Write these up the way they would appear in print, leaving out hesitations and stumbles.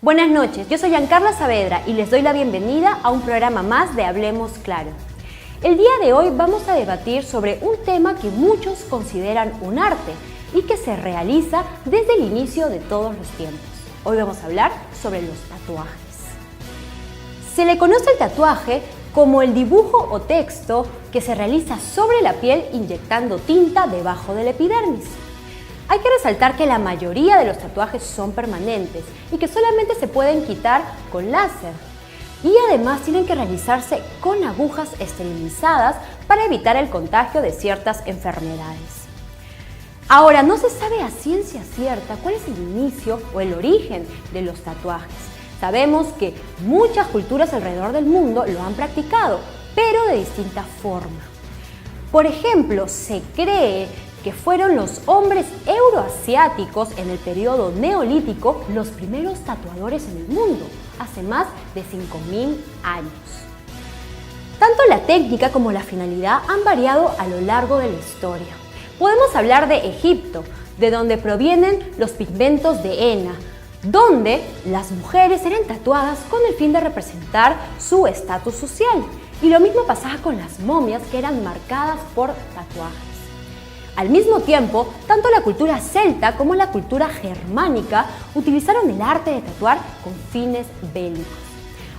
Buenas noches, yo soy Giancarla Saavedra y les doy la bienvenida a un programa más de Hablemos Claro. El día de hoy vamos a debatir sobre un tema que muchos consideran un arte y que se realiza desde el inicio de todos los tiempos. Hoy vamos a hablar sobre los tatuajes. Se le conoce el tatuaje como el dibujo o texto que se realiza sobre la piel inyectando tinta debajo del epidermis. Hay que resaltar que la mayoría de los tatuajes son permanentes y que solamente se pueden quitar con láser. Y además tienen que realizarse con agujas esterilizadas para evitar el contagio de ciertas enfermedades. Ahora, no se sabe a ciencia cierta cuál es el inicio o el origen de los tatuajes. Sabemos que muchas culturas alrededor del mundo lo han practicado, pero de distinta forma. Por ejemplo, se cree que fueron los hombres euroasiáticos en el periodo neolítico los primeros tatuadores en el mundo, hace más de 5.000 años. Tanto la técnica como la finalidad han variado a lo largo de la historia. Podemos hablar de Egipto, de donde provienen los pigmentos de henna, donde las mujeres eran tatuadas con el fin de representar su estatus social. Y lo mismo pasaba con las momias, que eran marcadas por tatuajes. Al mismo tiempo, tanto la cultura celta como la cultura germánica utilizaron el arte de tatuar con fines bélicos.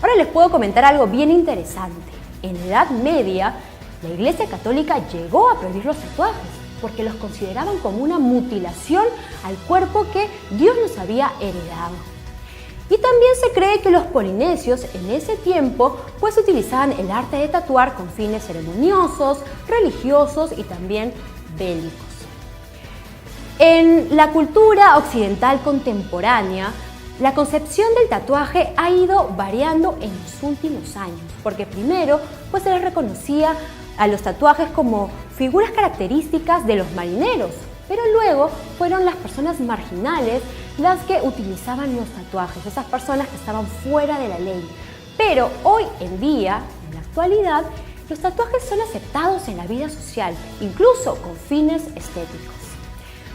Ahora les puedo comentar algo bien interesante. En la Edad Media, la Iglesia Católica llegó a prohibir los tatuajes porque los consideraban como una mutilación al cuerpo que Dios nos había heredado. Y también se cree que los polinesios en ese tiempo pues utilizaban el arte de tatuar con fines ceremoniosos, religiosos y también bélicos. En la cultura occidental contemporánea, la concepción del tatuaje ha ido variando en los últimos años, porque primero pues se les reconocía a los tatuajes como figuras características de los marineros, pero luego fueron las personas marginales las que utilizaban los tatuajes, esas personas que estaban fuera de la ley. Pero hoy en día, en la actualidad, los tatuajes son aceptados en la vida social, incluso con fines estéticos.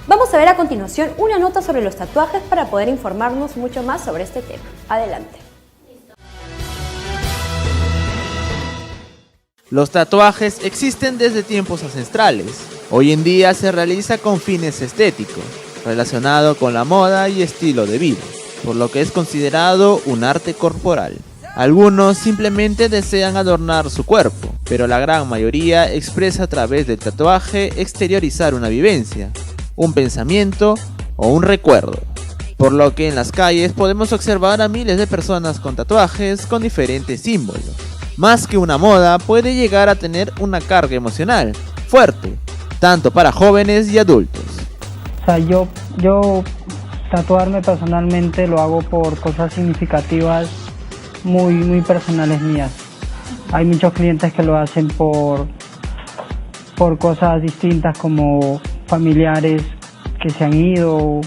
Vamos a ver a continuación una nota sobre los tatuajes para poder informarnos mucho más sobre este tema. Adelante. Los tatuajes existen desde tiempos ancestrales. Hoy en día se realiza con fines estéticos, relacionado con la moda y estilo de vida, por lo que es considerado un arte corporal. Algunos simplemente desean adornar su cuerpo, pero la gran mayoría expresa a través del tatuaje exteriorizar una vivencia, un pensamiento o un recuerdo. Por lo que en las calles podemos observar a miles de personas con tatuajes con diferentes símbolos. Más que una moda, puede llegar a tener una carga emocional fuerte, tanto para jóvenes y adultos. O sea, yo tatuarme personalmente lo hago por cosas significativas muy personales mías. Hay muchos clientes que lo hacen por cosas distintas como familiares que se han ido,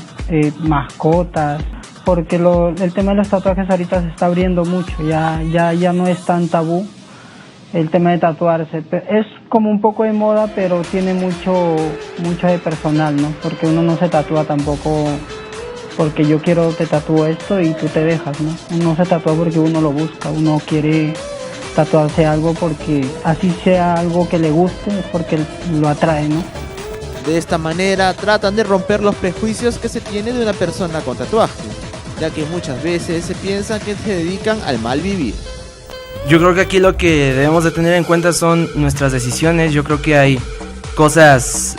mascotas, porque el tema de los tatuajes ahorita se está abriendo mucho, ya no es tan tabú el tema de tatuarse. Es como un poco de moda, pero tiene mucho de personal, ¿no? Porque uno no se tatúa tampoco porque yo quiero, te tatúo esto y tú te dejas, ¿no? Uno se tatúa porque uno lo busca, uno quiere tatuarse algo porque así sea algo que le guste, porque lo atrae, ¿no? De esta manera tratan de romper los prejuicios que se tiene de una persona con tatuaje, ya que muchas veces se piensa que se dedican al mal vivir. Yo creo que aquí lo que debemos de tener en cuenta son nuestras decisiones. Yo creo que hay cosas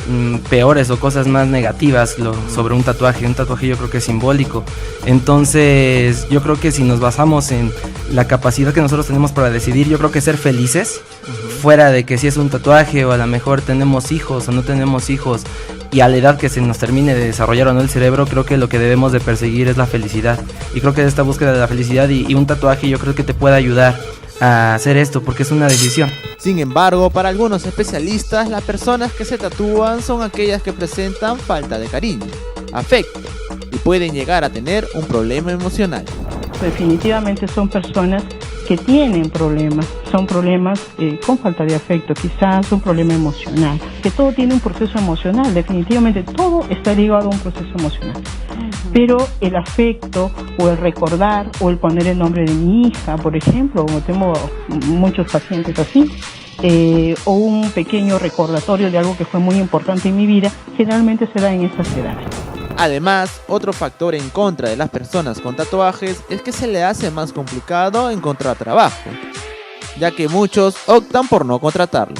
peores o cosas más negativas sobre un tatuaje. Un tatuaje yo creo que es simbólico. Entonces yo creo que si nos basamos en la capacidad que nosotros tenemos para decidir, yo creo que ser felices, fuera de que si es un tatuaje o a lo mejor tenemos hijos o no tenemos hijos, y a la edad que se nos termine de desarrollar o no el cerebro, creo que lo que debemos de perseguir es la felicidad. Y creo que esta búsqueda de la felicidad y un tatuaje yo creo que te puede ayudar a hacer esto, porque es una decisión. Sin embargo, para algunos especialistas, las personas que se tatúan son aquellas que presentan falta de cariño, afecto, y pueden llegar a tener un problema emocional. Definitivamente son personas que tienen problemas, son problemas con falta de afecto, quizás un problema emocional, que todo tiene un proceso emocional, definitivamente todo está ligado a un proceso emocional. pero el afecto o el recordar o el poner el nombre de mi hija, por ejemplo, como tengo muchos pacientes así, o un pequeño recordatorio de algo que fue muy importante en mi vida, generalmente se da en estas edades. Además, otro factor en contra de las personas con tatuajes es que se le hace más complicado encontrar trabajo, ya que muchos optan por no contratarlo.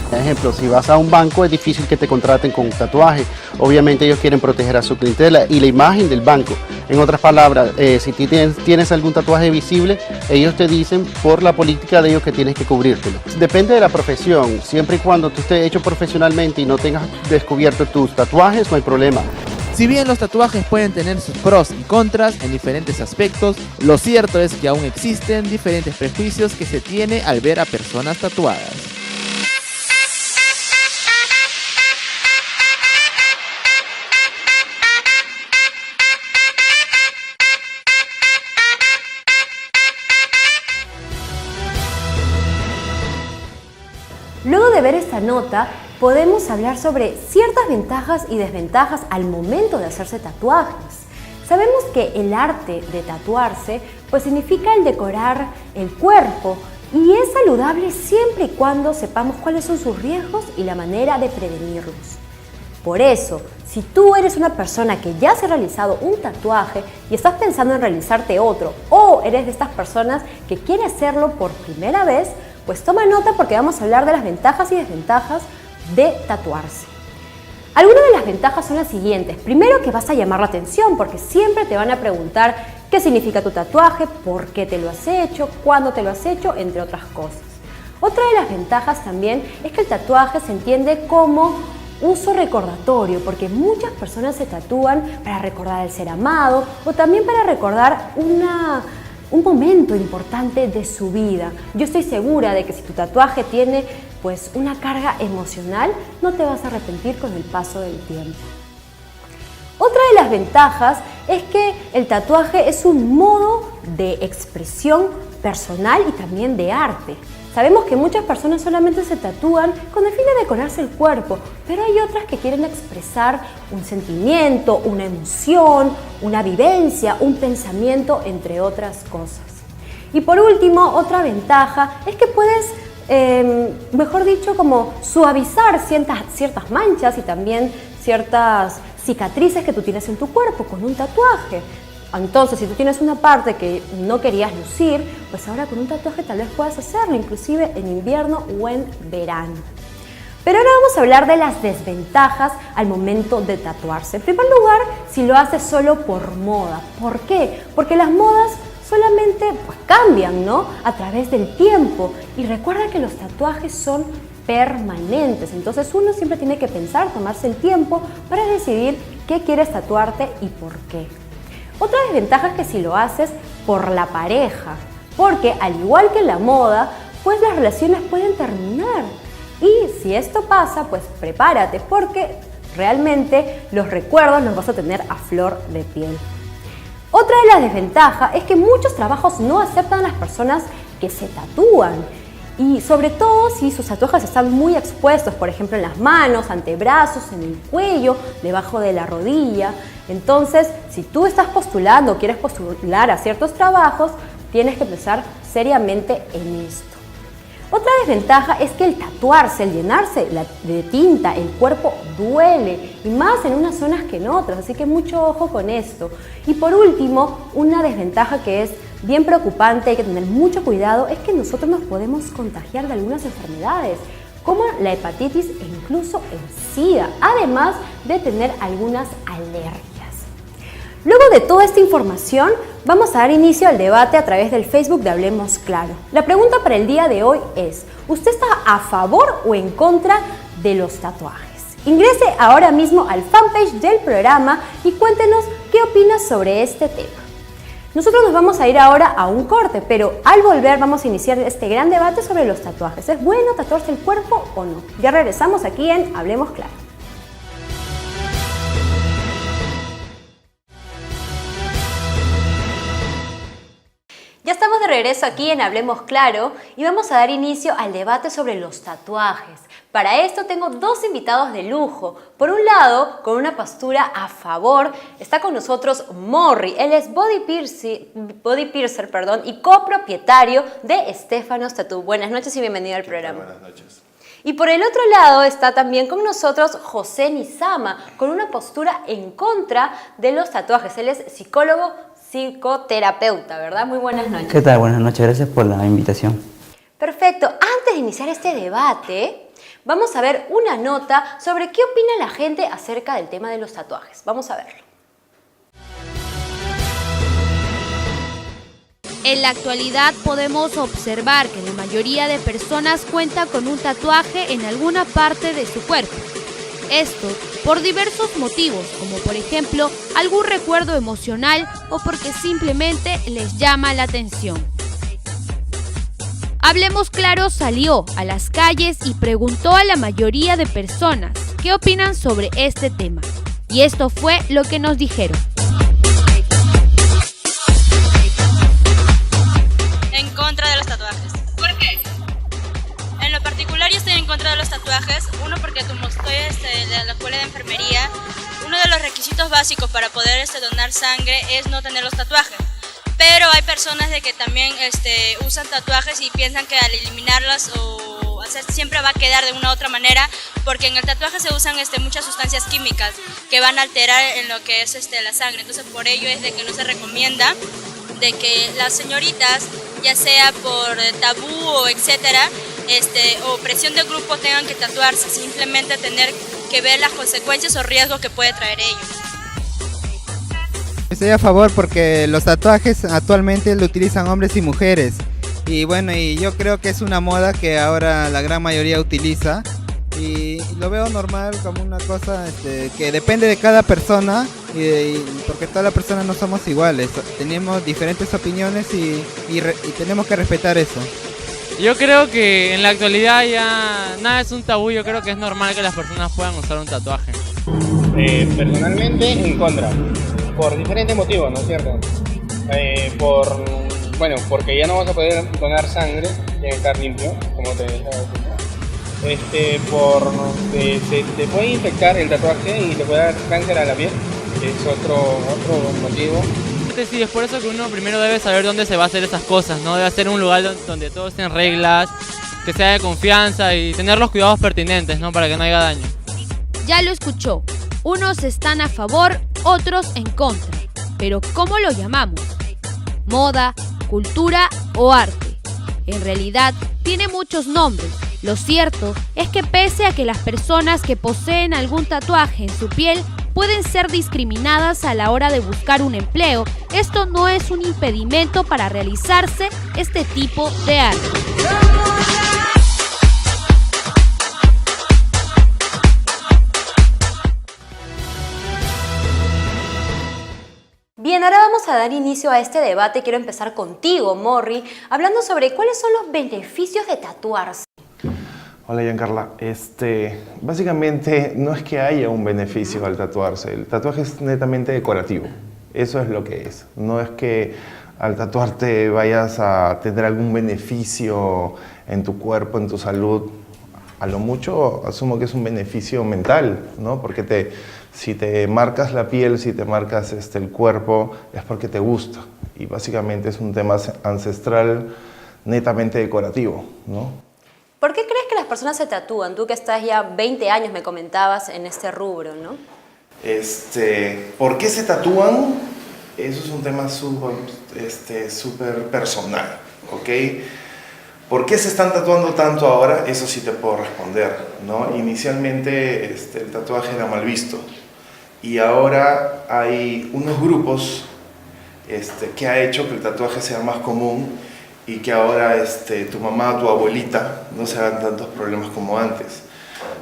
Por ejemplo, si vas a un banco es difícil que te contraten con un tatuaje. Obviamente ellos quieren proteger a su clientela y la imagen del banco. En otras palabras, si tienes algún tatuaje visible, ellos te dicen por la política de ellos que tienes que cubrírtelo. Depende de la profesión. Siempre y cuando tú estés hecho profesionalmente y no tengas descubierto tus tatuajes, no hay problema. Si bien los tatuajes pueden tener sus pros y contras en diferentes aspectos, lo cierto es que aún existen diferentes prejuicios que se tiene al ver a personas tatuadas. Luego de ver esta nota, podemos hablar sobre ciertas ventajas y desventajas al momento de hacerse tatuajes. Sabemos que el arte de tatuarse pues significa el decorar el cuerpo y es saludable siempre y cuando sepamos cuáles son sus riesgos y la manera de prevenirlos. Por eso, si tú eres una persona que ya se ha realizado un tatuaje y estás pensando en realizarte otro, o eres de estas personas que quiere hacerlo por primera vez, pues toma nota porque vamos a hablar de las ventajas y desventajas de tatuarse. Algunas de las ventajas son las siguientes. Primero, que vas a llamar la atención porque siempre te van a preguntar qué significa tu tatuaje, por qué te lo has hecho, cuándo te lo has hecho, entre otras cosas. Otra de las ventajas también es que el tatuaje se entiende como uso recordatorio, porque muchas personas se tatúan para recordar el ser amado o también para recordar un momento importante de su vida. Yo estoy segura de que si tu tatuaje tiene pues una carga emocional, no te vas a arrepentir con el paso del tiempo. Otra de las ventajas es que el tatuaje es un modo de expresión personal y también de arte. Sabemos que muchas personas solamente se tatúan con el fin de decorarse el cuerpo, pero hay otras que quieren expresar un sentimiento, una emoción, una vivencia, un pensamiento, entre otras cosas. Y por último, otra ventaja es que puedes, mejor dicho, como suavizar ciertas manchas y también ciertas cicatrices que tú tienes en tu cuerpo con un tatuaje. Entonces, si tú tienes una parte que no querías lucir, pues ahora con un tatuaje tal vez puedas hacerlo, inclusive en invierno o en verano. Pero ahora vamos a hablar de las desventajas al momento de tatuarse. En primer lugar, si lo haces solo por moda. ¿Por qué? Porque las modas solamente pues, cambian, ¿no? A través del tiempo. Y recuerda que los tatuajes son permanentes. Entonces uno siempre tiene que pensar, tomarse el tiempo para decidir qué quieres tatuarte y por qué. Otra desventaja es que si lo haces por la pareja, porque al igual que en la moda, pues las relaciones pueden terminar. Y si esto pasa, pues prepárate, porque realmente los recuerdos los vas a tener a flor de piel. Otra de las desventajas es que muchos trabajos no aceptan a las personas que se tatúan. Y sobre todo si sus tatuajes están muy expuestos, por ejemplo en las manos, antebrazos, en el cuello, debajo de la rodilla. Entonces, si tú estás postulando o quieres postular a ciertos trabajos, tienes que pensar seriamente en esto. Otra desventaja es que el tatuarse, el llenarse de tinta, el cuerpo duele, y más en unas zonas que en otras, así que mucho ojo con esto. Y por último, una desventaja que es bien preocupante, hay que tener mucho cuidado, es que nosotros nos podemos contagiar de algunas enfermedades, como la hepatitis e incluso el SIDA, además de tener algunas alergias. Luego de toda esta información, vamos a dar inicio al debate a través del Facebook de Hablemos Claro. La pregunta para el día de hoy es, ¿usted está a favor o en contra de los tatuajes? Ingrese ahora mismo al fanpage del programa y cuéntenos qué opinas sobre este tema. Nosotros nos vamos a ir ahora a un corte, pero al volver vamos a iniciar este gran debate sobre los tatuajes. ¿Es bueno tatuarse el cuerpo o no? Ya regresamos aquí en Hablemos Claro. Ya estamos de regreso aquí en Hablemos Claro y vamos a dar inicio al debate sobre los tatuajes. Para esto tengo dos invitados de lujo. Por un lado, con una postura a favor, está con nosotros Morri. Él es body piercer, y copropietario de Stefanos Tattoo. Buenas noches y bienvenido al programa. Buenas noches. Y por el otro lado está también con nosotros José Nizama, con una postura en contra de los tatuajes. Él es psicólogo, psicoterapeuta, ¿verdad? Muy buenas noches. ¿Qué tal? Buenas noches, gracias por la invitación. Perfecto. Antes de iniciar este debate, vamos a ver una nota sobre qué opina la gente acerca del tema de los tatuajes. Vamos a verlo. En la actualidad podemos observar que la mayoría de personas cuenta con un tatuaje en alguna parte de su cuerpo. Esto por diversos motivos, como por ejemplo algún recuerdo emocional o porque simplemente les llama la atención. Hablemos Claro salió a las calles y preguntó a la mayoría de personas qué opinan sobre este tema. Y esto fue lo que nos dijeron. En contra de los tatuajes. ¿Por qué? En lo particular yo estoy en contra de los tatuajes. Uno, porque como estoy de la escuela de enfermería, uno de los requisitos básicos para poder donar sangre es no tener los tatuajes. Pero hay personas de que también usan tatuajes y piensan que al eliminarlos o hacer siempre va a quedar de una u otra manera, porque en el tatuaje se usan muchas sustancias químicas que van a alterar en lo que es la sangre. Entonces por ello es de que no se recomienda de que las señoritas, ya sea por tabú o etcétera, o presión del grupo, tengan que tatuarse, simplemente tener que ver las consecuencias o riesgos que puede traer ellos. Estoy a favor porque los tatuajes actualmente lo utilizan hombres y mujeres. Y bueno, y yo creo que es una moda que ahora la gran mayoría utiliza. Y lo veo normal como una cosa que depende de cada persona, porque todas las personas no somos iguales. Tenemos diferentes opiniones y tenemos que respetar eso. Yo creo que en la actualidad ya nada es un tabú. Yo creo que es normal que las personas puedan usar un tatuaje. Personalmente en contra, por diferentes motivos, ¿no es cierto? Porque ya no vas a poder donar sangre, tiene que estar limpio, como te estaba diciendo. Te puede infectar el tatuaje y te puede dar cáncer a la piel, es otro motivo. Sí, es por eso que uno primero debe saber dónde se va a hacer esas cosas, ¿no? Debe ser un lugar donde todo esté en reglas, que sea de confianza y tener los cuidados pertinentes, ¿no? Para que no haya daño. Ya lo escuchó, unos están a favor, otros en contra. Pero ¿cómo lo llamamos? ¿Moda, cultura o arte? En realidad tiene muchos nombres. Lo cierto es que pese a que las personas que poseen algún tatuaje en su piel pueden ser discriminadas a la hora de buscar un empleo, esto no es un impedimento para realizarse este tipo de arte. Bien, ahora vamos a dar inicio a este debate. Quiero empezar contigo, Morri, hablando sobre cuáles son los beneficios de tatuarse. Hola, Giancarla. Básicamente no es que haya un beneficio al tatuarse. El tatuaje es netamente decorativo. Eso es lo que es. No es que al tatuarte vayas a tener algún beneficio en tu cuerpo, en tu salud. A lo mucho asumo que es un beneficio mental, ¿no? Porque si te marcas la piel, si te marcas el cuerpo, es porque te gusta. Y básicamente es un tema ancestral netamente decorativo, ¿no? ¿Por qué crees que las personas se tatúan? Tú que estás ya 20 años, me comentabas, en este rubro, ¿no? ¿Por qué se tatúan? Eso es un tema súper personal, ¿ok? ¿Por qué se están tatuando tanto ahora? Eso sí te puedo responder, ¿no? Inicialmente el tatuaje era mal visto y ahora hay unos grupos que ha hecho que el tatuaje sea más común y que ahora tu mamá, tu abuelita no se hagan tantos problemas como antes.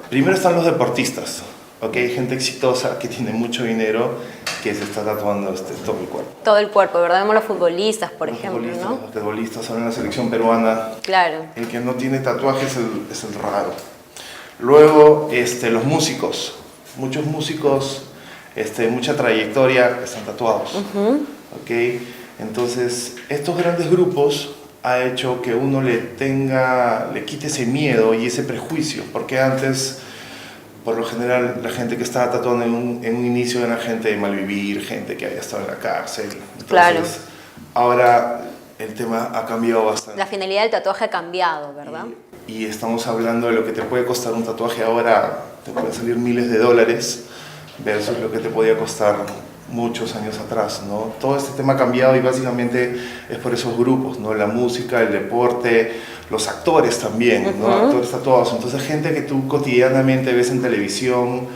Primero están los deportistas, ¿ok? Gente exitosa que tiene mucho dinero que se está tatuando todo el cuerpo. Todo el cuerpo, ¿verdad? Vemos los futbolistas, por ejemplo, ¿no? Los futbolistas ahora en la selección peruana. Claro. El que no tiene tatuaje es el raro. Luego, los músicos. Muchos músicos, mucha trayectoria, están tatuados. ¿Ok? Entonces, estos grandes grupos ha hecho que uno le quite ese miedo y ese prejuicio, porque antes, por lo general, la gente que estaba tatuando en un inicio era gente de malvivir, gente que había estado en la cárcel. Entonces, claro. Ahora el tema ha cambiado bastante. La finalidad del tatuaje ha cambiado, ¿verdad? Y estamos hablando de lo que te puede costar un tatuaje ahora, te puede salir miles de dólares versus lo que te podía costar muchos años atrás, ¿no? Todo este tema ha cambiado y básicamente es por esos grupos, ¿no? La música, el deporte, los actores también, ¿no? Actores tatuados. Entonces, gente que tú cotidianamente ves en televisión,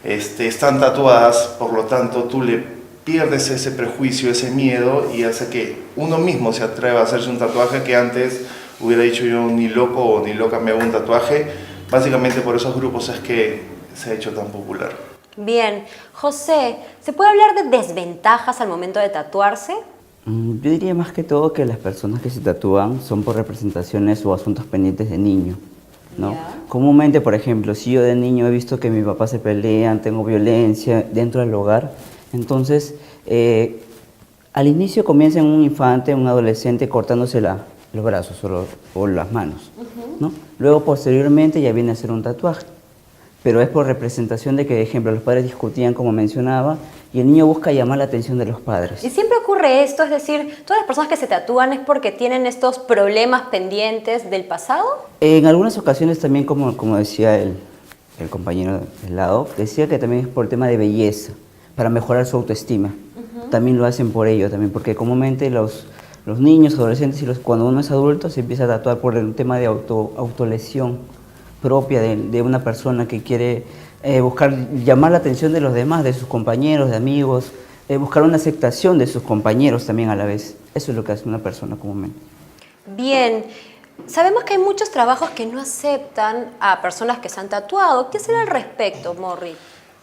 están tatuadas, por lo tanto, tú le pierdes ese prejuicio, ese miedo y hace que uno mismo se atreva a hacerse un tatuaje que antes hubiera dicho yo ni loco o ni loca me hago un tatuaje. Básicamente por esos grupos es que se ha hecho tan popular. Bien. José, ¿se puede hablar de desventajas al momento de tatuarse? Yo diría más que todo que las personas que se tatúan son por representaciones o asuntos pendientes de niño, ¿no? Comúnmente, por ejemplo, si yo de niño he visto que mi papá se pelean, tengo violencia dentro del hogar, entonces al inicio comienza en un infante, un adolescente cortándose los brazos o las manos, ¿no? Luego posteriormente ya viene a ser un tatuaje. Pero es por representación de que, por ejemplo, los padres discutían, como mencionaba, y el niño busca llamar la atención de los padres. Y siempre ocurre esto, es decir, todas las personas que se tatúan es porque tienen estos problemas pendientes del pasado. En algunas ocasiones también, como decía el compañero del lado, decía que también es por el tema de belleza, para mejorar su autoestima. También lo hacen por ello, también, porque comúnmente los niños, adolescentes, cuando uno es adulto, se empieza a tatuar por el tema de autolesión propia de una persona que quiere buscar llamar la atención de los demás, de sus compañeros, de amigos, buscar una aceptación de sus compañeros también a la vez. Eso es lo que hace una persona comúnmente. Bien, sabemos que hay muchos trabajos que no aceptan a personas que se han tatuado. ¿Qué será al respecto, Morri?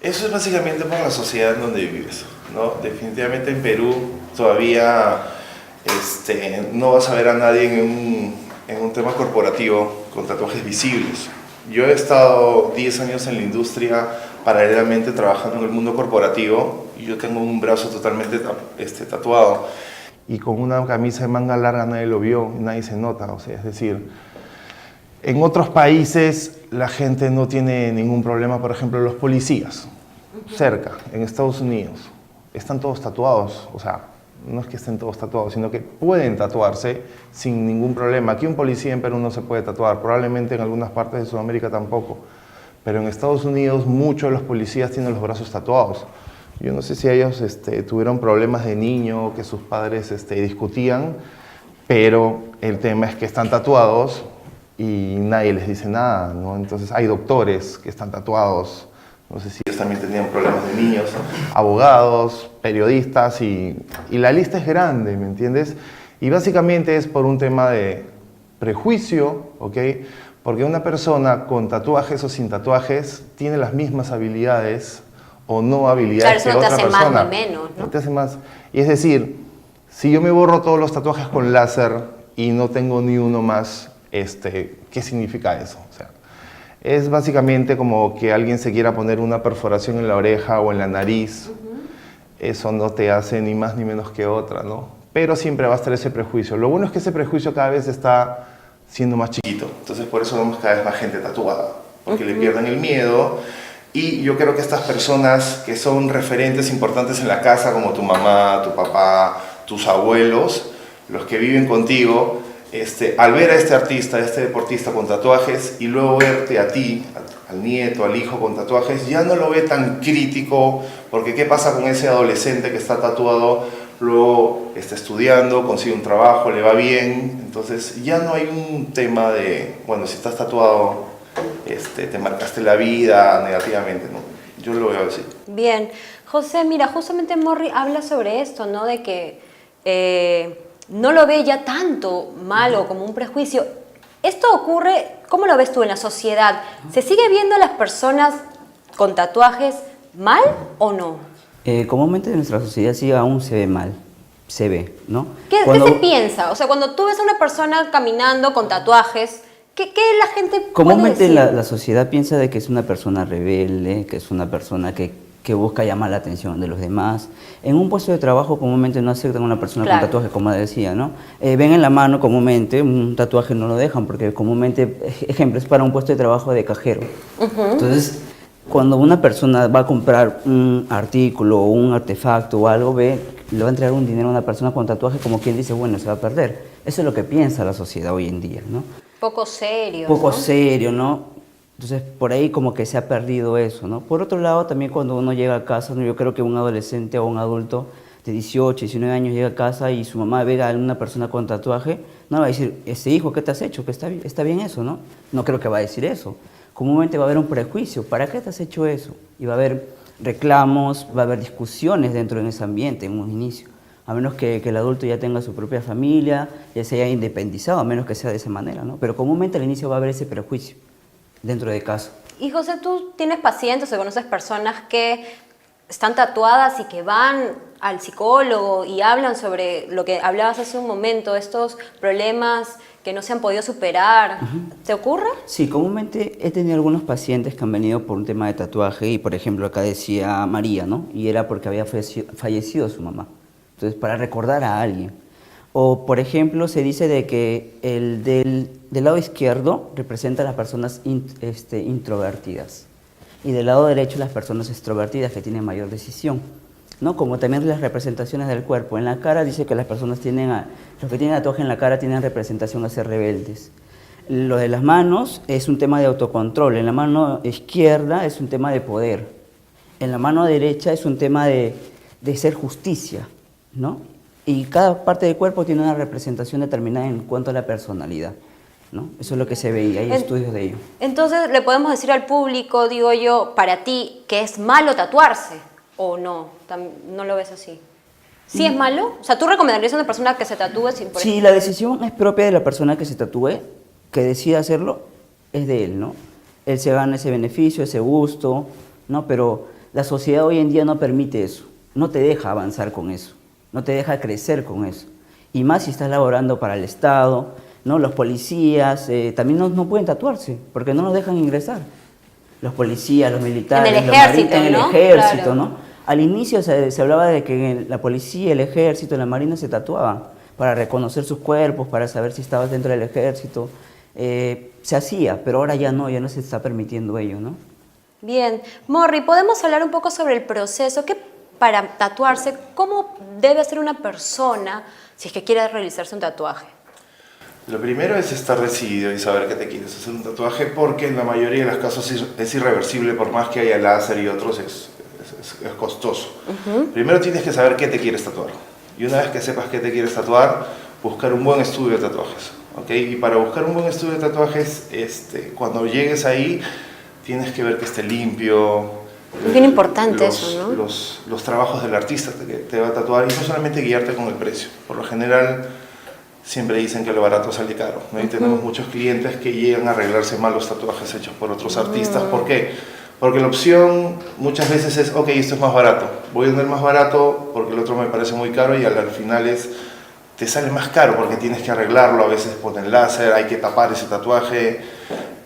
Eso es básicamente por la sociedad en donde vives, ¿no? Definitivamente en Perú todavía no vas a ver a nadie en un tema corporativo con tatuajes visibles. Yo he estado 10 años en la industria paralelamente trabajando en el mundo corporativo y yo tengo un brazo totalmente tatuado y con una camisa de manga larga nadie lo vio, nadie se nota, o sea, es decir, en otros países la gente no tiene ningún problema, por ejemplo los policías, cerca, en Estados Unidos, están todos tatuados, o sea, no es que estén todos tatuados, sino que pueden tatuarse sin ningún problema. Aquí un policía en Perú no se puede tatuar, probablemente en algunas partes de Sudamérica tampoco, pero en Estados Unidos muchos de los policías tienen los brazos tatuados. Yo no sé si ellos tuvieron problemas de niño, que sus padres discutían, pero el tema es que están tatuados y nadie les dice nada, ¿no? Entonces hay doctores que están tatuados. No sé si ellos también tenían problemas de niños, abogados, periodistas y la lista es grande, ¿me entiendes? Y básicamente es por un tema de prejuicio, ¿ok? Porque una persona con tatuajes o sin tatuajes tiene las mismas habilidades o no habilidades que otra persona. Claro, eso no te hace más ni menos, ¿no? No te hace más. Y es decir, si yo me borro todos los tatuajes con láser y no tengo ni uno más, ¿qué significa eso? O sea, es básicamente como que alguien se quiera poner una perforación en la oreja o en la nariz. Eso no te hace ni más ni menos que otra, ¿no? Pero siempre va a estar ese prejuicio. Lo bueno es que ese prejuicio cada vez está siendo más chiquito. Entonces por eso vemos cada vez más gente tatuada, porque le pierden el miedo. Y yo creo que estas personas que son referentes importantes en la casa, como tu mamá, tu papá, tus abuelos, los que viven contigo, al ver a este artista, a este deportista con tatuajes y luego verte a ti, al nieto, al hijo con tatuajes, ya no lo ve tan crítico, porque ¿qué pasa con ese adolescente que está tatuado? Luego está estudiando, consigue un trabajo, le va bien, entonces ya no hay un tema de, bueno, si estás tatuado, te marcaste la vida negativamente, ¿no? Yo lo veo así. Bien. José, mira, justamente Morri habla sobre esto, ¿no? De que no lo ve ya tanto malo como un prejuicio. Esto ocurre, ¿cómo lo ves tú en la sociedad? ¿Se sigue viendo a las personas con tatuajes mal o no? Comúnmente en nuestra sociedad sí aún se ve mal, se ve, ¿no? ¿Qué se piensa? O sea, cuando tú ves a una persona caminando con tatuajes, ¿qué la gente puede comúnmente decir? la sociedad piensa de que es una persona rebelde, que es una persona que que busca llamar la atención de los demás. En un puesto de trabajo comúnmente no aceptan a una persona con tatuaje, como decía, ¿no? Ven en la mano comúnmente, un tatuaje no lo dejan, porque comúnmente, ejemplo, es para un puesto de trabajo de cajero. Entonces, cuando una persona va a comprar un artículo o un artefacto o algo, le va a entregar un dinero a una persona con tatuaje, como quien dice, bueno, se va a perder. Eso es lo que piensa la sociedad hoy en día, ¿no? Poco serio, Poco ¿no? serio, ¿no? Entonces, por ahí como que se ha perdido eso, ¿no? Por otro lado, también cuando uno llega a casa, ¿no? Yo creo que un adolescente o un adulto de 18, 19 años llega a casa y su mamá ve a una persona con tatuaje, no va a decir, hijo, ¿qué te has hecho? Que está bien eso, ¿no? No creo que va a decir eso. Comúnmente va a haber un prejuicio, ¿para qué te has hecho eso? Y va a haber reclamos, va a haber discusiones dentro de ese ambiente en un inicio. A menos que el adulto ya tenga su propia familia, ya se haya independizado, a menos que sea de esa manera, ¿no? Pero comúnmente al inicio va a haber ese prejuicio dentro de casa. Y José, ¿tú tienes pacientes o conoces personas que están tatuadas y que van al psicólogo y hablan sobre lo que hablabas hace un momento, estos problemas que no se han podido superar? ¿Te ocurre? Sí, comúnmente he tenido algunos pacientes que han venido por un tema de tatuaje y, por ejemplo, acá decía María, ¿no? Y era porque había fallecido su mamá. Entonces, para recordar a alguien. O, por ejemplo, se dice de que el del lado izquierdo representa a las personas introvertidas y del lado derecho las personas extrovertidas que tienen mayor decisión, ¿no? Como también las representaciones del cuerpo. En la cara dice que las personas los que tienen tatuaje en la cara tienen representación a ser rebeldes. Lo de las manos es un tema de autocontrol. En la mano izquierda es un tema de poder. En la mano derecha es un tema de ser justicia, ¿no? Y cada parte del cuerpo tiene una representación determinada en cuanto a la personalidad, ¿no? Eso es lo que se veía, hay estudios de ello. Entonces, ¿le podemos decir al público, digo yo, para ti, que es malo tatuarse? ¿O no? ¿No lo ves así? ¿Sí es malo? O sea, ¿tú recomendarías a una persona que se tatúe sin por Sí, la decisión es propia de la persona que se tatúe, que decida hacerlo, es de él, ¿no? Él se gana ese beneficio, ese gusto, ¿no? Pero la sociedad hoy en día no permite eso, no te deja avanzar con eso. No te deja crecer con eso. Y más si estás laborando para el Estado, ¿no? Los policías también no pueden tatuarse porque no los dejan ingresar. Los policías, los militares, en el ejército, en el ¿no? ejército, Claro. ¿no? Al inicio se hablaba de que la policía, el ejército, la marina se tatuaban para reconocer sus cuerpos, para saber si estabas dentro del ejército. Se hacía, pero ahora ya no se está permitiendo ello, ¿no? Bien. Morri, ¿podemos hablar un poco sobre el proceso? Para tatuarse, ¿cómo debe ser una persona si es que quiere realizarse un tatuaje? Lo primero es estar decidido y saber que te quieres hacer un tatuaje, porque en la mayoría de los casos es irreversible, por más que haya láser y otros, es costoso. Primero tienes que saber qué te quieres tatuar. Y una vez que sepas qué te quieres tatuar, buscar un buen estudio de tatuajes, ¿ok? Y para buscar un buen estudio de tatuajes, cuando llegues ahí, tienes que ver que esté limpio. Es bien importante eso, ¿no? Los trabajos del artista que te va a tatuar, y no solamente guiarte con el precio. Por lo general, siempre dicen que lo barato sale caro, ¿no? Y tenemos muchos clientes que llegan a arreglarse mal los tatuajes hechos por otros artistas. ¿Por qué? Porque la opción muchas veces es, ok, esto es más barato, voy a tener más barato porque el otro me parece muy caro, y al final te sale más caro porque tienes que arreglarlo, a veces ponen láser, hay que tapar ese tatuaje.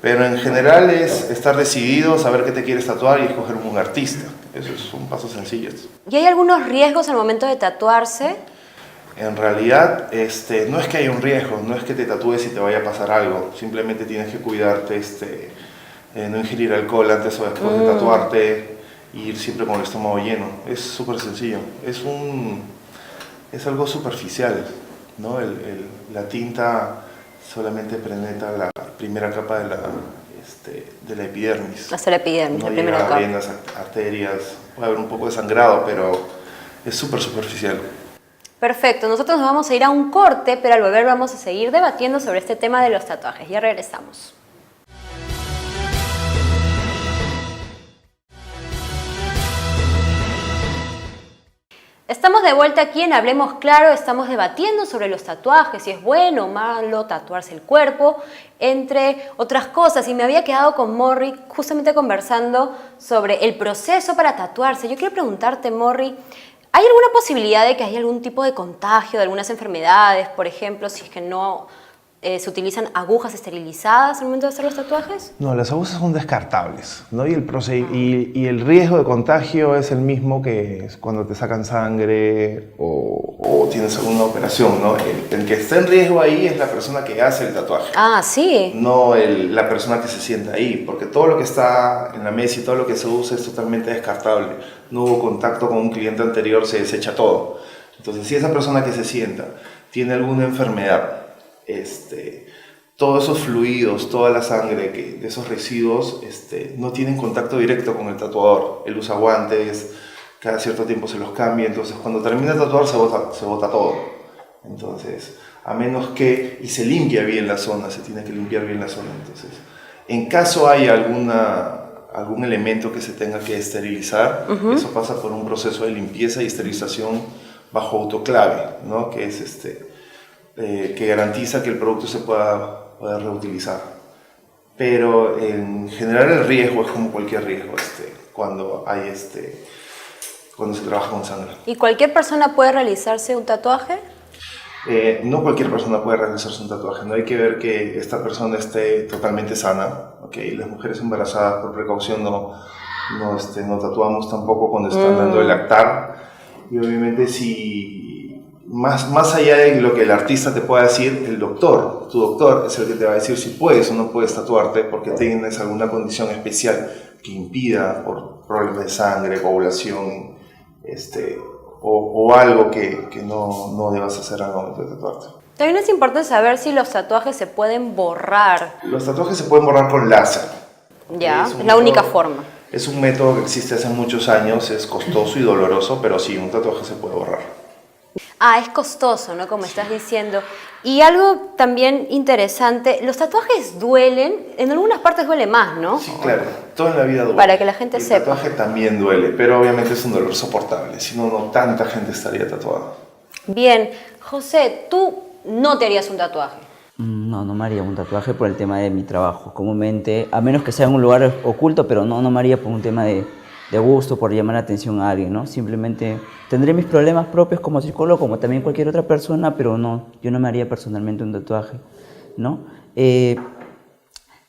Pero en general es estar decidido, saber qué te quieres tatuar y escoger un artista. Eso es un paso sencillo. ¿Y hay algunos riesgos al momento de tatuarse? En realidad, no es que haya un riesgo, no es que te tatúes y te vaya a pasar algo. Simplemente tienes que cuidarte, no ingerir alcohol antes o después de tatuarte, y ir siempre con el estómago lleno. Es súper sencillo. Es algo superficial, ¿no? La tinta solamente penetra la primera capa de la epidermis. Hacer epidermis, no la primera llega a capa. venas, arterias, puede haber un poco de sangrado, pero es súper superficial. Perfecto, nosotros nos vamos a ir a un corte, pero al volver vamos a seguir debatiendo sobre este tema de los tatuajes. Ya regresamos. Estamos de vuelta aquí en Hablemos Claro, estamos debatiendo sobre los tatuajes, si es bueno o malo tatuarse el cuerpo, entre otras cosas. Y me había quedado con Morri justamente conversando sobre el proceso para tatuarse. Yo quiero preguntarte, Morri, ¿hay alguna posibilidad de que haya algún tipo de contagio de algunas enfermedades, por ejemplo, si es que no ¿Se utilizan agujas esterilizadas al momento de hacer los tatuajes? No, las agujas son descartables, ¿no? Y el riesgo de contagio es el mismo que cuando te sacan sangre o tienes alguna operación, ¿no? El que está en riesgo ahí es la persona que hace el tatuaje. Ah, sí. No la persona que se sienta ahí, porque todo lo que está en la mesa y todo lo que se usa es totalmente descartable. No hubo contacto con un cliente anterior, se desecha todo. Entonces, si esa persona que se sienta tiene alguna enfermedad, todos esos fluidos, toda la sangre de esos residuos no tienen contacto directo con el tatuador. Él usa guantes, cada cierto tiempo se los cambia, entonces cuando termina de tatuar se bota todo. Entonces, a menos que... y se limpia bien la zona, se tiene que limpiar bien la zona. Entonces, en caso hay algún elemento que se tenga que esterilizar, eso pasa por un proceso de limpieza y esterilización bajo autoclave, ¿no? Que es que garantiza que el producto se pueda reutilizar. Pero en general el riesgo es como cualquier riesgo cuando se trabaja con sangre. ¿Y cualquier persona puede realizarse un tatuaje? No cualquier persona puede realizarse un tatuaje, no hay que ver que esta persona esté totalmente sana, ¿okay? Las mujeres embarazadas por precaución no tatuamos tampoco cuando están dando de lactar, y obviamente si más allá de lo que el artista te pueda decir, tu doctor es el que te va a decir si puedes o no puedes tatuarte porque tienes alguna condición especial que impida por problemas de sangre, coagulación, o algo que no debas hacer al momento de tatuarte. También es importante saber si los tatuajes se pueden borrar. Los tatuajes se pueden borrar con láser. Ya, es la única forma. Es un método que existe hace muchos años, es costoso y doloroso, pero sí, un tatuaje se puede borrar. Ah, es costoso, ¿no? Como estás diciendo. Y algo también interesante, los tatuajes duelen, en algunas partes duele más, ¿no? Sí, claro, todo en la vida duele. Para que la gente sepa. El tatuaje también duele, pero obviamente es un dolor soportable, si no, no tanta gente estaría tatuada. Bien, José, ¿tú no te harías un tatuaje? No, no me haría un tatuaje por el tema de mi trabajo. Comúnmente, a menos que sea en un lugar oculto, pero no me haría por un tema de gusto, por llamar la atención a alguien, ¿no? Simplemente tendré mis problemas propios como psicólogo, como también cualquier otra persona, pero no, yo no me haría personalmente un tatuaje, ¿no?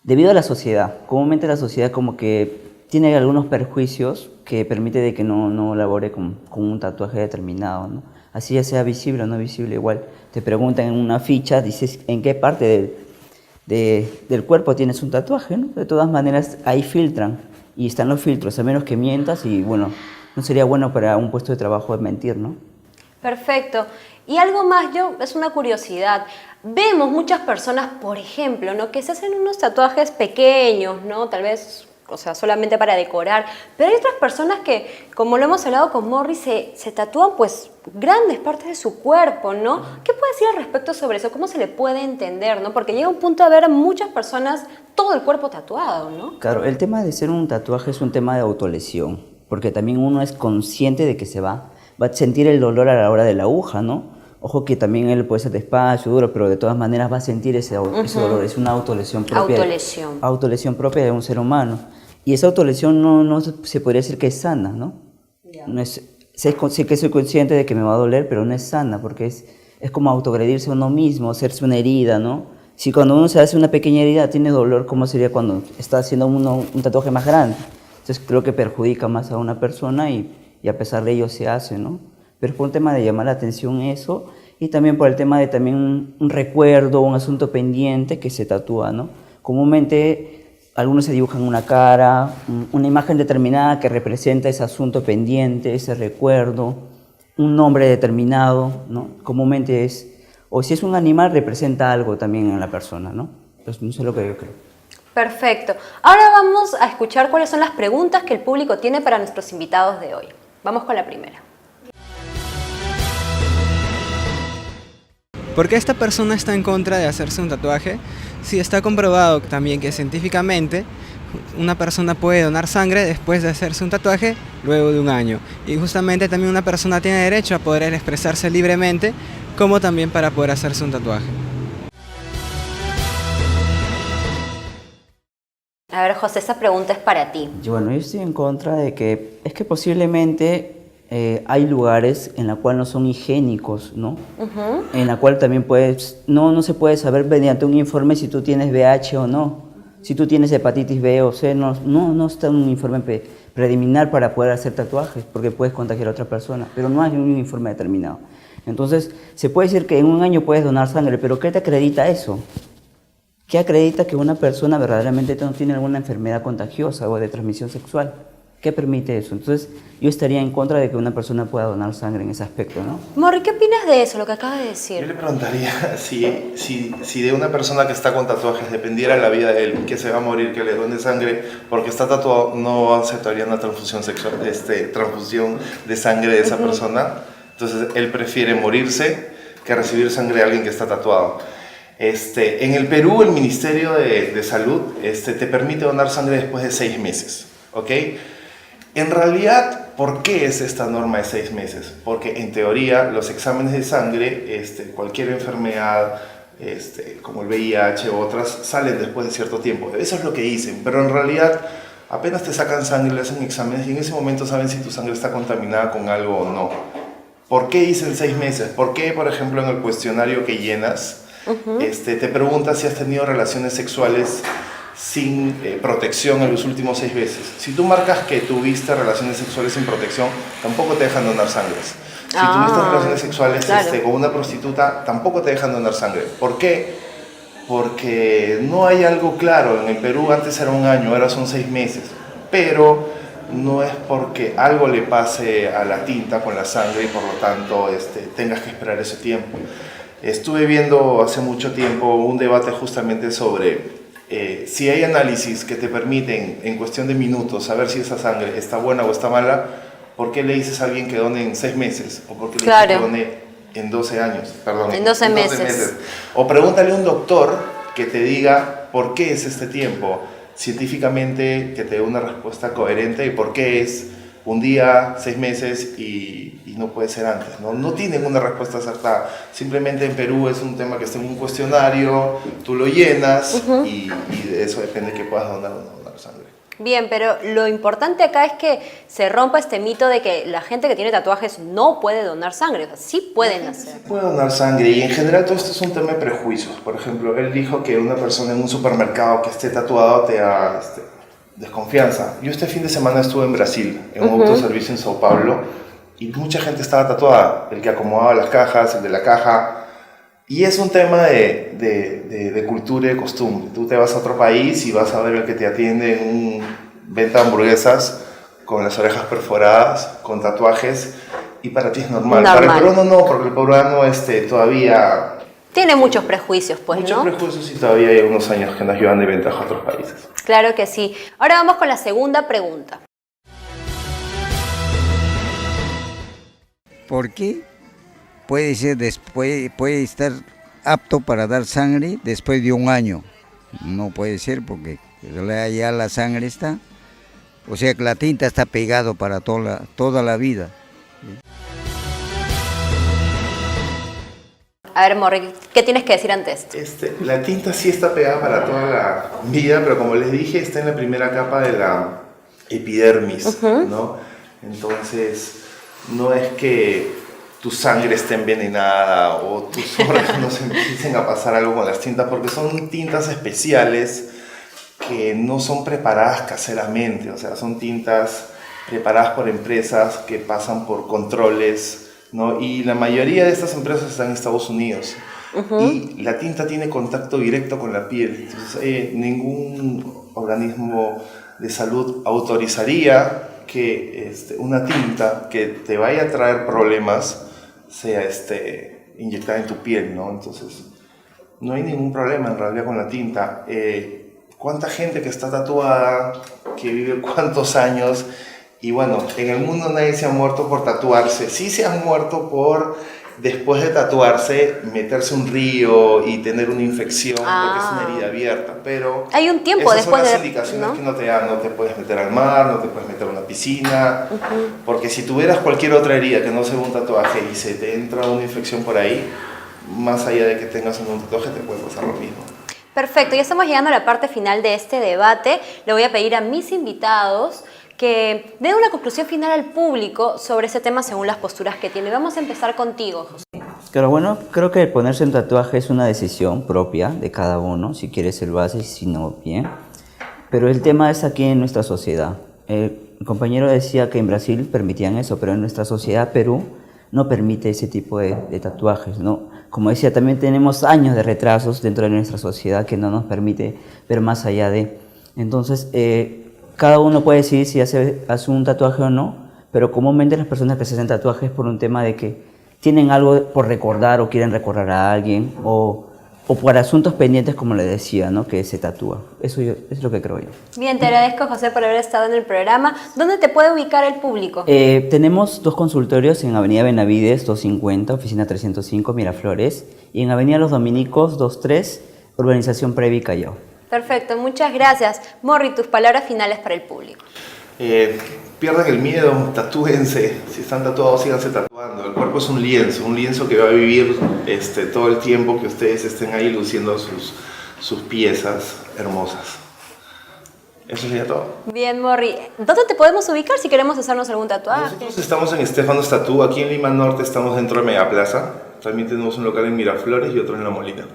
Debido a la sociedad, comúnmente la sociedad como que tiene algunos perjuicios que permite de que no labore con un tatuaje determinado, ¿no? Así ya sea visible o no visible, igual te preguntan en una ficha, dices en qué parte del cuerpo tienes un tatuaje, ¿no? De todas maneras ahí filtran. Y están los filtros, a menos que mientas y bueno, no sería bueno para un puesto de trabajo mentir, ¿no? Perfecto. Y algo más, es una curiosidad. Vemos muchas personas, por ejemplo, ¿no? Que se hacen unos tatuajes pequeños, ¿no? Tal vez, o sea, solamente para decorar. Pero hay otras personas que, como lo hemos hablado con Morris, se tatúan pues grandes partes de su cuerpo, ¿no? ¿Qué puede decir al respecto sobre eso? ¿Cómo se le puede entender, no? Porque llega un punto a ver a muchas personas todo el cuerpo tatuado, ¿no? Claro, el tema de ser un tatuaje es un tema de autolesión, porque también uno es consciente de que se va a sentir el dolor a la hora de la aguja, ¿no? Ojo que también él puede ser despacio, duro, pero de todas maneras va a sentir ese dolor, es una autolesión propia. Autolesión propia de un ser humano. Y esa autolesión no se podría decir que es sana, ¿no? No es, sé que soy consciente de que me va a doler, pero no es sana, porque es como autoagredirse a uno mismo, hacerse una herida, ¿no? Si cuando uno se hace una pequeña herida tiene dolor, ¿cómo sería cuando está haciendo uno un tatuaje más grande? Entonces creo que perjudica más a una persona y a pesar de ello se hace, ¿no? Pero es por un tema de llamar la atención eso y también por el tema de también un recuerdo, un asunto pendiente que se tatúa, ¿no? Comúnmente algunos se dibujan una cara, una imagen determinada que representa ese asunto pendiente, ese recuerdo, un nombre determinado, ¿no? Comúnmente o si es un animal, representa algo también en la persona, ¿no? Entonces, eso es lo que yo creo. Perfecto. Ahora vamos a escuchar cuáles son las preguntas que el público tiene para nuestros invitados de hoy. Vamos con la primera. ¿Por qué esta persona está en contra de hacerse un tatuaje? Sí, está comprobado también que científicamente una persona puede donar sangre después de hacerse un tatuaje luego de un año. Y justamente también una persona tiene derecho a poder expresarse libremente, como también para poder hacerse un tatuaje. A ver, José, esa pregunta es para ti. Bueno, yo estoy en contra de que posiblemente hay lugares en la cual no son higiénicos, ¿no? En la cual también no se puede saber mediante un informe si tú tienes VIH o no. Si tú tienes hepatitis B o C, no está un informe preliminar para poder hacer tatuajes, porque puedes contagiar a otra persona, pero no hay un informe determinado. Entonces, se puede decir que en un año puedes donar sangre, pero ¿qué te acredita eso? ¿Qué acredita que una persona verdaderamente no tiene alguna enfermedad contagiosa o de transmisión sexual? ¿Qué permite eso? Entonces, yo estaría en contra de que una persona pueda donar sangre en ese aspecto, ¿no? Morri, ¿qué opinas de eso, lo que acabas de decir? Yo le preguntaría si de una persona que está con tatuajes dependiera la vida de él, que se va a morir, que le done sangre porque está tatuado, no aceptaría una transfusión sexual, transfusión de sangre de esa persona. Entonces, él prefiere morirse que recibir sangre de alguien que está tatuado. En el Perú, el Ministerio de Salud te permite donar sangre después de 6 meses, ¿ok? En realidad, ¿por qué es esta norma de 6 meses? Porque en teoría los exámenes de sangre, cualquier enfermedad como el VIH u otras, salen después de cierto tiempo. Eso es lo que dicen, pero en realidad apenas te sacan sangre, le hacen exámenes y en ese momento saben si tu sangre está contaminada con algo o no. ¿Por qué dicen 6 meses? ¿Por qué, por ejemplo, en el cuestionario que llenas, te preguntas si has tenido relaciones sexuales sin protección en los últimos 6 meses? Si tú marcas que tuviste relaciones sexuales sin protección, tampoco te dejan donar sangre. Si tuviste relaciones sexuales con una prostituta, tampoco te dejan donar sangre. ¿Por qué? Porque no hay algo claro. En el Perú antes era 1 año, ahora son 6 meses. Pero no es porque algo le pase a la tinta con la sangre y por lo tanto tengas que esperar ese tiempo. Estuve viendo hace mucho tiempo un debate justamente sobre si hay análisis que te permiten en cuestión de minutos saber si esa sangre está buena o está mala, ¿por qué le dices a alguien que done en 6 meses? ¿O por qué le dices que done en 12 años? Perdón, en 12 meses. O pregúntale a un doctor que te diga por qué es este tiempo, científicamente que te dé una respuesta coherente y por qué es 1 día, 6 meses y no puede ser antes, ¿no? No tienen una respuesta acertada. Simplemente en Perú es un tema que está en un cuestionario, tú lo llenas y de eso depende que puedas donar o no donar sangre. Bien, pero lo importante acá es que se rompa este mito de que la gente que tiene tatuajes no puede donar sangre. O sea, sí pueden hacer. Sí puede donar sangre y en general todo esto es un tema de prejuicios. Por ejemplo, él dijo que una persona en un supermercado que esté tatuado te da desconfianza. Yo este fin de semana estuve en Brasil, en un autoservicio en Sao Paulo, y mucha gente estaba tatuada. El que acomodaba las cajas, el de la caja. Y es un tema de cultura y de costumbre. Tú te vas a otro país y vas a ver el que te atiende en un venta de hamburguesas con las orejas perforadas, con tatuajes, y para ti es normal. Para el peruano no, porque el peruano todavía tiene muchos prejuicios, pues, ¿no? Muchos prejuicios y todavía hay unos años que nos llevan de ventaja a otros países. Claro que sí. Ahora vamos con la segunda pregunta. ¿Por qué puede estar apto para dar sangre después de 1 año? No puede ser porque ya la sangre está, o sea que la tinta está pegado para toda la vida. A ver, Morri, ¿qué tienes que decir ante esto? La tinta sí está pegada para toda la vida, pero como les dije, está en la primera capa de la epidermis, ¿no? Entonces, no es que tu sangre esté envenenada o tus órganos empiecen a pasar algo con las tintas, porque son tintas especiales que no son preparadas caseramente, o sea, son tintas preparadas por empresas que pasan por controles, ¿no? Y la mayoría de estas empresas están en Estados Unidos. Y la tinta tiene contacto directo con la piel. Entonces, ningún organismo de salud autorizaría que una tinta que te vaya a traer problemas sea inyectada en tu piel, ¿no? Entonces, no hay ningún problema en realidad con la tinta. ¿Cuánta gente que está tatuada, que vive cuántos años? Y bueno, en el mundo nadie se ha muerto por tatuarse. Sí se han muerto por, después de tatuarse, meterse un río y tener una infección, porque es una herida abierta. Pero hay un tiempo esas después son las indicaciones, ¿no? Que no te dan. No te puedes meter al mar, no te puedes meter a una piscina. Porque si tuvieras cualquier otra herida que no sea un tatuaje y se te entra una infección por ahí, más allá de que tengas un tatuaje, te puede pasar lo mismo. Perfecto, ya estamos llegando a la parte final de este debate. Le voy a pedir a mis invitados que dé una conclusión final al público sobre ese tema según las posturas que tiene. Vamos a empezar contigo, José. Claro, bueno, creo que ponerse un tatuaje es una decisión propia de cada uno, si quiere ser base y si no, bien. Pero el tema es aquí en nuestra sociedad. El compañero decía que en Brasil permitían eso, pero en nuestra sociedad, Perú, no permite ese tipo de tatuajes, ¿no? Como decía, también tenemos años de retrasos dentro de nuestra sociedad que no nos permite ver más allá de... Entonces, cada uno puede decidir si hace un tatuaje o no, pero comúnmente las personas que se hacen tatuajes es por un tema de que tienen algo por recordar o quieren recordar a alguien o por asuntos pendientes, como le decía, ¿no? Que se tatúa. Eso es lo que creo yo. Bien, te agradezco, José, por haber estado en el programa. ¿Dónde te puede ubicar el público? Tenemos 2 consultorios en Avenida Benavides 250, oficina 305, Miraflores, y en Avenida Los Dominicos 23, Urbanización Previ, Callao. Perfecto, muchas gracias. Morri, tus palabras finales para el público. Pierdan el miedo, tatúense. Si están tatuados, síganse tatuando. El cuerpo es un lienzo que va a vivir todo el tiempo que ustedes estén ahí luciendo sus piezas hermosas. Eso sería todo. Bien, Morri. ¿Dónde te podemos ubicar si queremos hacernos algún tatuaje? Nosotros estamos en Estefanos Tatú, aquí en Lima Norte, estamos dentro de Megaplaza. También tenemos un local en Miraflores y otro en La Molina.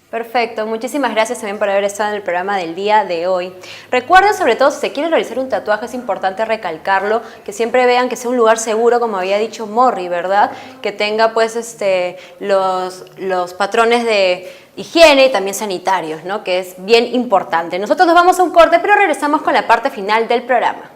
Perfecto, muchísimas gracias también por haber estado en el programa del día de hoy. Recuerden, sobre todo, si se quieren realizar un tatuaje, es importante recalcarlo, que siempre vean que sea un lugar seguro, como había dicho Morri, ¿verdad? Que tenga pues los patrones de higiene y también sanitarios, ¿no? Que es bien importante. Nosotros nos vamos a un corte, pero regresamos con la parte final del programa.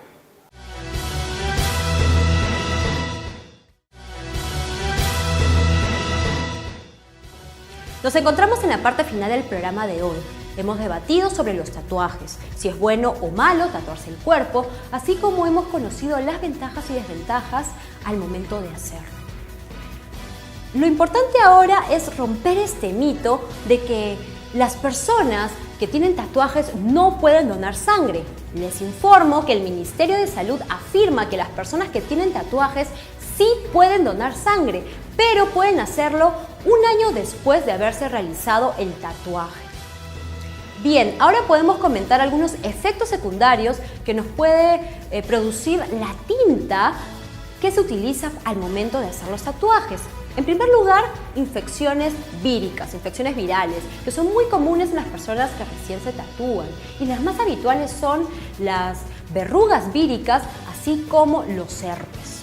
Nos encontramos en la parte final del programa de hoy. Hemos debatido sobre los tatuajes, si es bueno o malo tatuarse el cuerpo, así como hemos conocido las ventajas y desventajas al momento de hacerlo. Lo importante ahora es romper este mito de que las personas que tienen tatuajes no pueden donar sangre. Les informo que el Ministerio de Salud afirma que las personas que tienen tatuajes sí pueden donar sangre, pero pueden hacerlo un año después de haberse realizado el tatuaje. Bien, ahora podemos comentar algunos efectos secundarios que nos puede producir la tinta que se utiliza al momento de hacer los tatuajes. En primer lugar, infecciones víricas, infecciones virales, que son muy comunes en las personas que recién se tatúan. Y las más habituales son las verrugas víricas, así como los herpes.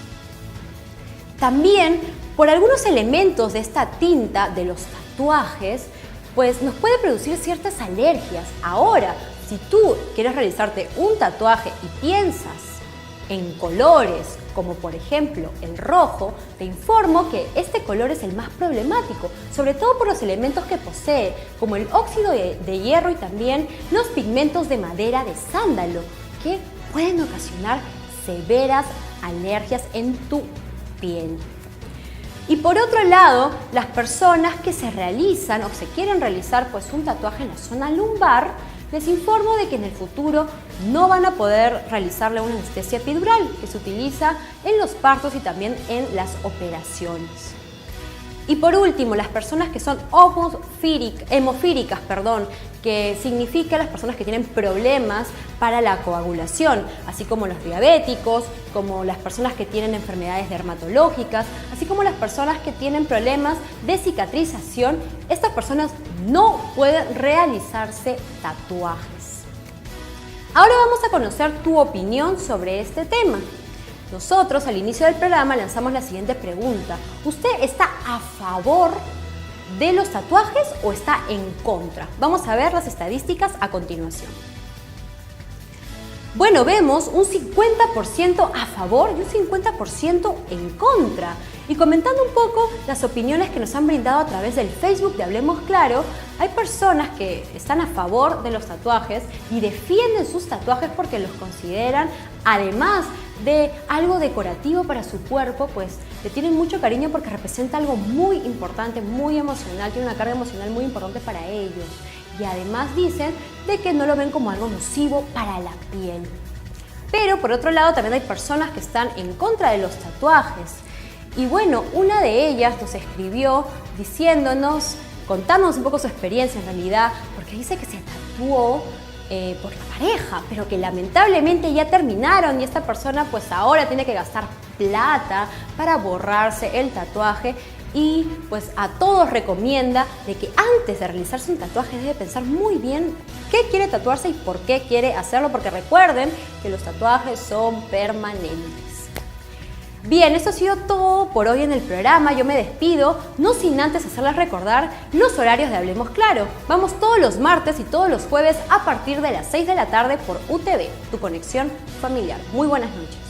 También, por algunos elementos de esta tinta de los tatuajes, pues nos puede producir ciertas alergias. Ahora, si tú quieres realizarte un tatuaje y piensas en colores, como por ejemplo el rojo, te informo que este color es el más problemático, sobre todo por los elementos que posee, como el óxido de hierro y también los pigmentos de madera de sándalo, que pueden ocasionar severas alergias en tu piel. Y por otro lado, las personas que se realizan o se quieren realizar pues un tatuaje en la zona lumbar, les informo de que en el futuro no van a poder realizarle una anestesia epidural que se utiliza en los partos y también en las operaciones. Y por último, las personas que son hemofíricas, que significa las personas que tienen problemas para la coagulación, así como los diabéticos, como las personas que tienen enfermedades dermatológicas, así como las personas que tienen problemas de cicatrización, estas personas no pueden realizarse tatuajes. Ahora vamos a conocer tu opinión sobre este tema. Nosotros al inicio del programa lanzamos la siguiente pregunta. ¿Usted está a favor de los tatuajes o está en contra? Vamos a ver las estadísticas a continuación. Bueno, vemos un 50% a favor y un 50% en contra. Y comentando un poco las opiniones que nos han brindado a través del Facebook de Hablemos Claro, hay personas que están a favor de los tatuajes y defienden sus tatuajes porque los consideran, además de algo decorativo para su cuerpo, pues le tienen mucho cariño porque representa algo muy importante, muy emocional, tiene una carga emocional muy importante para ellos. Y además dicen de que no lo ven como algo nocivo para la piel. Pero por otro lado también hay personas que están en contra de los tatuajes. Y bueno, una de ellas nos escribió diciéndonos, contándonos un poco su experiencia en realidad, porque dice que se tatuó por la pareja, pero que lamentablemente ya terminaron y esta persona pues ahora tiene que gastar plata para borrarse el tatuaje. Y pues a todos recomienda de que antes de realizarse un tatuaje debe pensar muy bien qué quiere tatuarse y por qué quiere hacerlo, porque recuerden que los tatuajes son permanentes. Bien, esto ha sido todo por hoy en el programa. Yo me despido, no sin antes hacerles recordar los horarios de Hablemos Claro. Vamos todos los martes y todos los jueves a partir de las 6 de la tarde por UTV, tu conexión familiar. Muy buenas noches.